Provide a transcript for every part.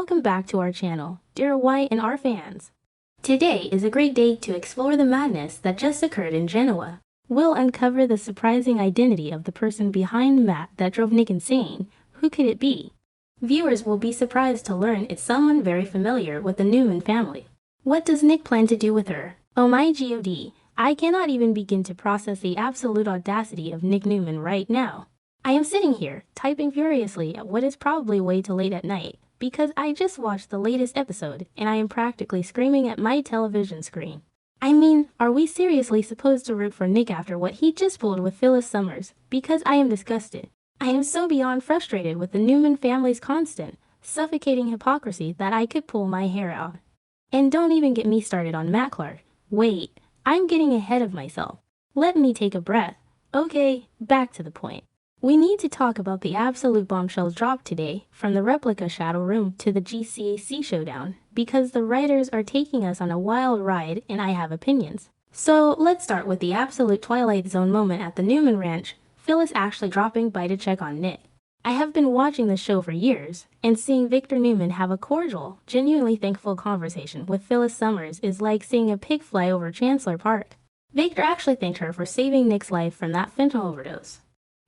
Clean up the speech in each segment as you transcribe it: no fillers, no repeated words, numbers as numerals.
welcome back to our channel, dear Y and R fans. Today is a great day to explore the madness that just occurred in Genoa. We'll uncover the surprising identity of the person behind Matt that drove Nick insane. Who could it be? Viewers will be surprised to learn it's someone very familiar with the Newman family. What does Nick plan to do with her? Oh my god, I cannot even begin to process the absolute audacity of Nick Newman right now. I am sitting here, typing furiously at what is probably way too late at night, because I just watched the latest episode and I am practically screaming at my television screen. I mean, are we seriously supposed to root for Nick after what he just pulled with Phyllis Summers? Because I am disgusted. I am so beyond frustrated with the Newman family's constant, suffocating hypocrisy that I could pull my hair out. And don't even get me started on Matt Clark. Wait, I'm getting ahead of myself. Let me take a breath. Okay, back to the point. We need to talk about the absolute bombshells dropped today, from the replica shadow room to the GCAC showdown, because the writers are taking us on a wild ride and I have opinions. So let's start with the absolute Twilight Zone moment at the Newman Ranch, Phyllis actually dropping by to check on Nick. I have been watching the show for years, and seeing Victor Newman have a cordial, genuinely thankful conversation with Phyllis Summers is like seeing a pig fly over Chancellor Park. Victor actually thanked her for saving Nick's life from that fentanyl overdose.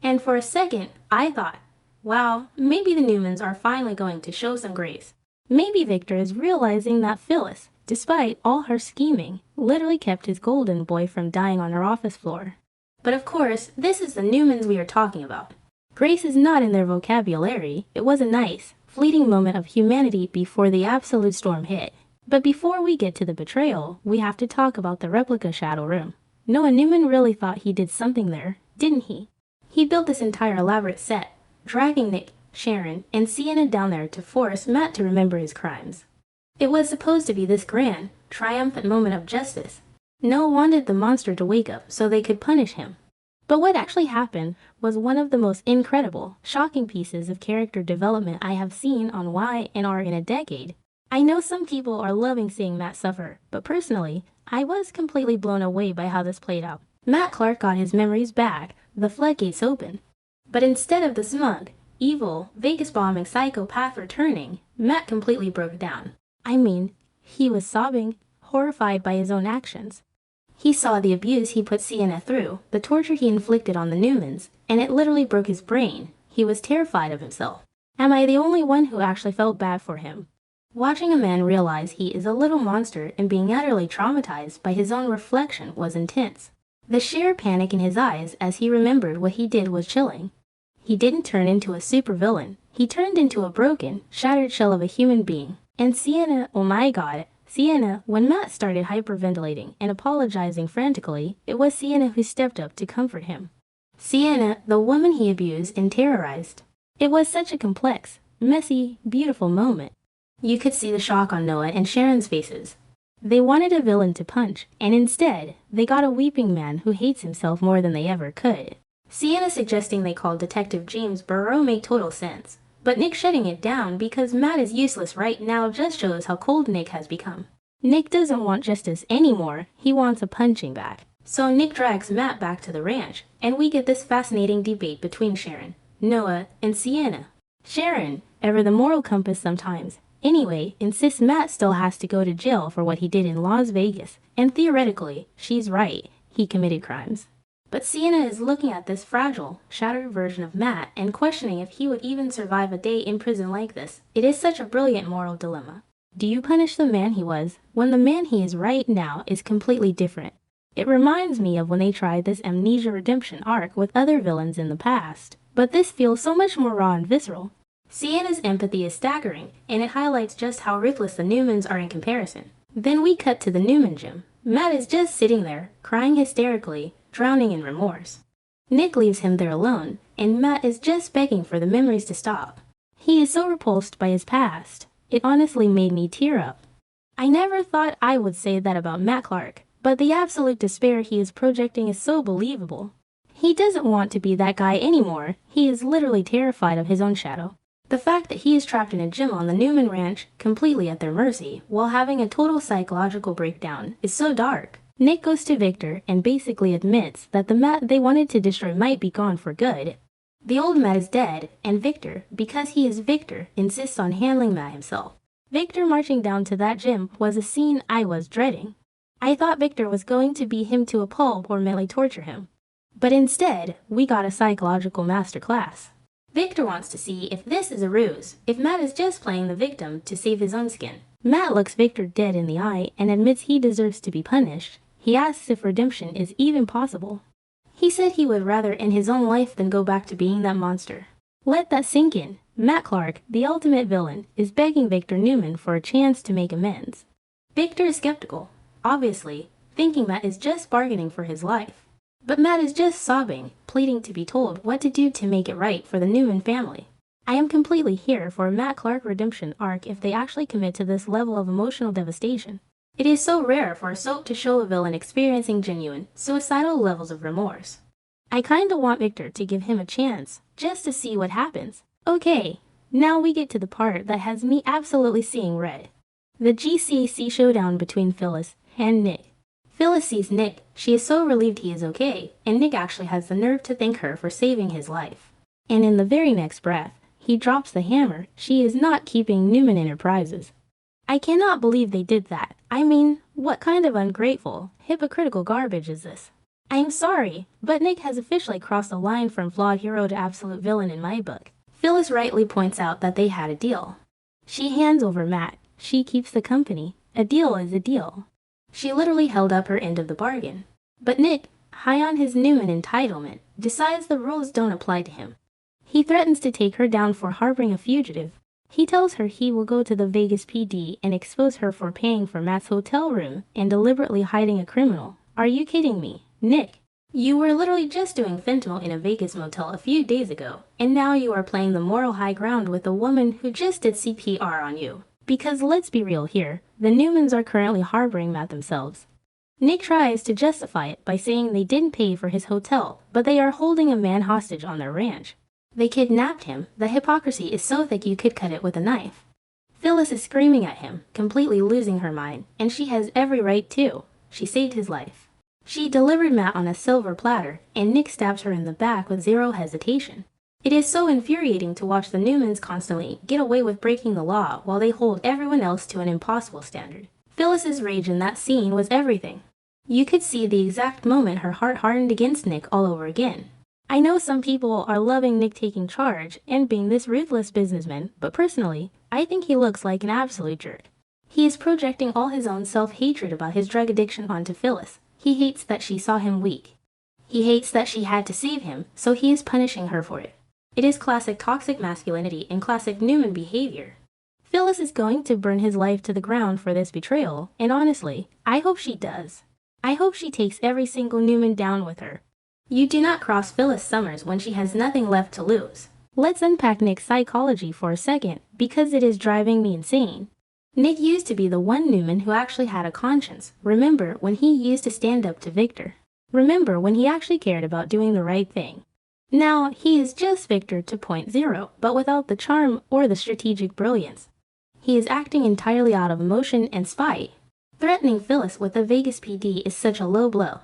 And for a second, I thought, wow, maybe the Newmans are finally going to show some grace. Maybe Victor is realizing that Phyllis, despite all her scheming, literally kept his golden boy from dying on her office floor. But of course, this is the Newmans we are talking about. Grace is not in their vocabulary. It was a nice, fleeting moment of humanity before the absolute storm hit. But before we get to the betrayal, we have to talk about the replica shadow room. Noah Newman really thought he did something there, didn't he? He built this entire elaborate set, dragging Nick, Sharon, and Sienna down there to force Matt to remember his crimes. It was supposed to be this grand, triumphant moment of justice. Noah wanted the monster to wake up so they could punish him. But what actually happened was one of the most incredible, shocking pieces of character development I have seen on Y and R in a decade. I know some people are loving seeing Matt suffer, but personally, I was completely blown away by how this played out. Matt Clark got his memories back, the floodgates open. But instead of the smug, evil, Vegas-bombing psychopath returning, Matt completely broke down. I mean, he was sobbing, horrified by his own actions. He saw the abuse he put Sienna through, the torture he inflicted on the Newmans, and it literally broke his brain. He was terrified of himself. Am I the only one who actually felt bad for him? Watching a man realize he is a little monster and being utterly traumatized by his own reflection was intense. The sheer panic in his eyes as he remembered what he did was chilling. He didn't turn into a supervillain. He turned into a broken, shattered shell of a human being. And Sienna, oh my god, Sienna, when Matt started hyperventilating and apologizing frantically, it was Sienna who stepped up to comfort him. Sienna, the woman he abused and terrorized. It was such a complex, messy, beautiful moment. You could see the shock on Noah and Sharon's faces. They wanted a villain to punch, and instead, they got a weeping man who hates himself more than they ever could. Sienna suggesting they call Detective James Burrow made total sense, but Nick shutting it down because Matt is useless right now just shows how cold Nick has become. Nick doesn't want justice anymore, he wants a punching bag. So Nick drags Matt back to the ranch, and we get this fascinating debate between Sharon, Noah, and Sienna. Sharon, ever the moral compass sometimes, anyway, insists Matt still has to go to jail for what he did in Las Vegas, and theoretically, she's right, he committed crimes. But Sienna is looking at this fragile, shattered version of Matt and questioning if he would even survive a day in prison like this. It is such a brilliant moral dilemma. Do you punish the man he was when the man he is right now is completely different? It reminds me of when they tried this amnesia redemption arc with other villains in the past, but this feels so much more raw and visceral. Sienna's empathy is staggering, and it highlights just how ruthless the Newmans are in comparison. Then we cut to the Newman gym. Matt is just sitting there, crying hysterically, drowning in remorse. Nick leaves him there alone, and Matt is just begging for the memories to stop. He is so repulsed by his past. It honestly made me tear up. I never thought I would say that about Matt Clark, but the absolute despair he is projecting is so believable. He doesn't want to be that guy anymore. He is literally terrified of his own shadow. The fact that he is trapped in a gym on the Newman Ranch, completely at their mercy, while having a total psychological breakdown, is so dark. Nick goes to Victor and basically admits that the Matt they wanted to destroy might be gone for good. The old Matt is dead, and Victor, because he is Victor, insists on handling Matt himself. Victor marching down to that gym was a scene I was dreading. I thought Victor was going to beat him to a pulp or mentally torture him. But instead, we got a psychological masterclass. Victor wants to see if this is a ruse, if Matt is just playing the victim to save his own skin. Matt looks Victor dead in the eye and admits he deserves to be punished. He asks if redemption is even possible. He said he would rather end his own life than go back to being that monster. Let that sink in. Matt Clark, the ultimate villain, is begging Victor Newman for a chance to make amends. Victor is skeptical, obviously, thinking Matt is just bargaining for his life. But Matt is just sobbing, pleading to be told what to do to make it right for the Newman family. I am completely here for a Matt Clark redemption arc if they actually commit to this level of emotional devastation. It is so rare for a soap to show a villain experiencing genuine, suicidal levels of remorse. I kinda want Victor to give him a chance, just to see what happens. Okay, now we get to the part that has me absolutely seeing red. The GCC showdown between Phyllis and Nick. Phyllis sees Nick, she is so relieved he is okay, and Nick actually has the nerve to thank her for saving his life. And in the very next breath, he drops the hammer. She is not keeping Newman Enterprises. I cannot believe they did that. I mean, what kind of ungrateful, hypocritical garbage is this? I am sorry, but Nick has officially crossed the line from flawed hero to absolute villain in my book. Phyllis rightly points out that they had a deal. She hands over Matt. She keeps the company. A deal is a deal. She literally held up her end of the bargain. But Nick, high on his Newman entitlement, decides the rules don't apply to him. He threatens to take her down for harboring a fugitive. He tells her he will go to the Vegas PD and expose her for paying for Matt's hotel room and deliberately hiding a criminal. Are you kidding me, Nick? You were literally just doing fentanyl in a Vegas motel a few days ago, and now you are playing the moral high ground with a woman who just did CPR on you. Because let's be real here, the Newmans are currently harboring Matt themselves. Nick tries to justify it by saying they didn't pay for his hotel, but they are holding a man hostage on their ranch. They kidnapped him. The hypocrisy is so thick you could cut it with a knife. Phyllis is screaming at him, completely losing her mind, and she has every right to. She saved his life. She delivered Matt on a silver platter, and Nick stabs her in the back with zero hesitation. It is so infuriating to watch the Newmans constantly get away with breaking the law while they hold everyone else to an impossible standard. Phyllis's rage in that scene was everything. You could see the exact moment her heart hardened against Nick all over again. I know some people are loving Nick taking charge and being this ruthless businessman, but personally, I think he looks like an absolute jerk. He is projecting all his own self-hatred about his drug addiction onto Phyllis. He hates that she saw him weak. He hates that she had to save him, so he is punishing her for it. It is classic toxic masculinity and classic Newman behavior. Phyllis is going to burn his life to the ground for this betrayal, and honestly, I hope she does. I hope she takes every single Newman down with her. You do not cross Phyllis Summers when she has nothing left to lose. Let's unpack Nick's psychology for a second, because it is driving me insane. Nick used to be the one Newman who actually had a conscience. Remember when he used to stand up to Victor. Remember when he actually cared about doing the right thing. Now, he is just Victor 2.0, but without the charm or the strategic brilliance. He is acting entirely out of emotion and spite. Threatening Phyllis with the Vegas PD is such a low blow.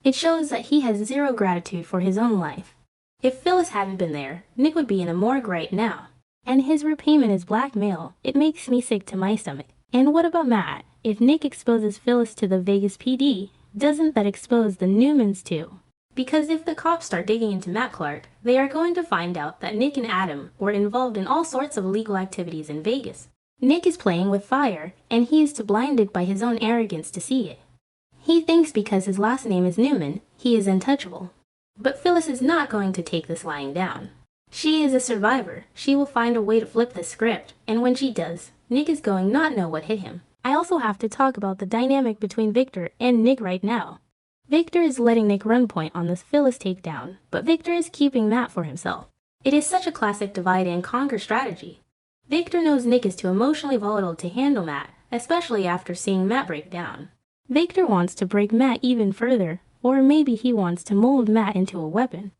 It shows that he has zero gratitude for his own life. If Phyllis hadn't been there, Nick would be in a morgue right now. And his repayment is blackmail. It makes me sick to my stomach. And what about Matt? If Nick exposes Phyllis to the Vegas PD, doesn't that expose the Newmans too? Because if the cops start digging into Matt Clark, they are going to find out that Nick and Adam were involved in all sorts of illegal activities in Vegas. Nick is playing with fire, and he is too blinded by his own arrogance to see it. He thinks because his last name is Newman, he is untouchable. But Phyllis is not going to take this lying down. She is a survivor. She will find a way to flip the script, and when she does, Nick is going not know what hit him. I also have to talk about the dynamic between Victor and Nick right now. Victor is letting Nick run point on this Phyllis takedown, but Victor is keeping Matt for himself. It is such a classic divide and conquer strategy. Victor knows Nick is too emotionally volatile to handle Matt, especially after seeing Matt break down. Victor wants to break Matt even further, or maybe he wants to mold Matt into a weapon.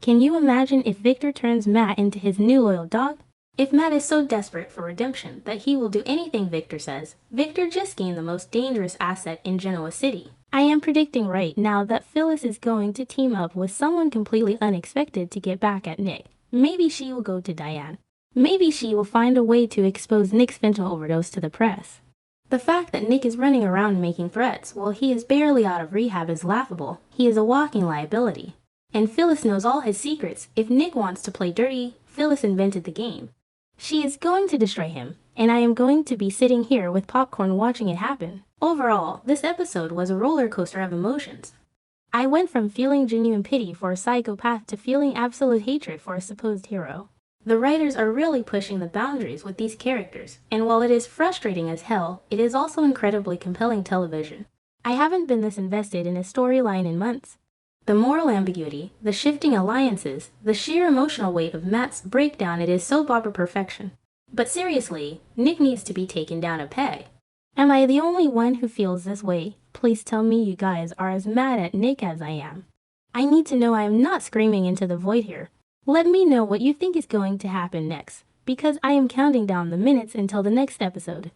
Can you imagine if Victor turns Matt into his new loyal dog? If Matt is so desperate for redemption that he will do anything Victor says, Victor just gained the most dangerous asset in Genoa City. I am predicting right now that Phyllis is going to team up with someone completely unexpected to get back at Nick. Maybe she will go to Diane. Maybe she will find a way to expose Nick's fentanyl overdose to the press. The fact that Nick is running around making threats while he is barely out of rehab is laughable. He is a walking liability. And Phyllis knows all his secrets. If Nick wants to play dirty, Phyllis invented the game. She is going to destroy him, and I am going to be sitting here with popcorn watching it happen. Overall, this episode was a roller coaster of emotions. I went from feeling genuine pity for a psychopath to feeling absolute hatred for a supposed hero. The writers are really pushing the boundaries with these characters, and while it is frustrating as hell, it is also incredibly compelling television. I haven't been this invested in a storyline in months. The moral ambiguity, the shifting alliances, the sheer emotional weight of Matt's breakdown, it is soap opera perfection. But seriously, Nick needs to be taken down a peg. Am I the only one who feels this way? Please tell me you guys are as mad at Nick as I am. I need to know I am not screaming into the void here. Let me know what you think is going to happen next, because I am counting down the minutes until the next episode.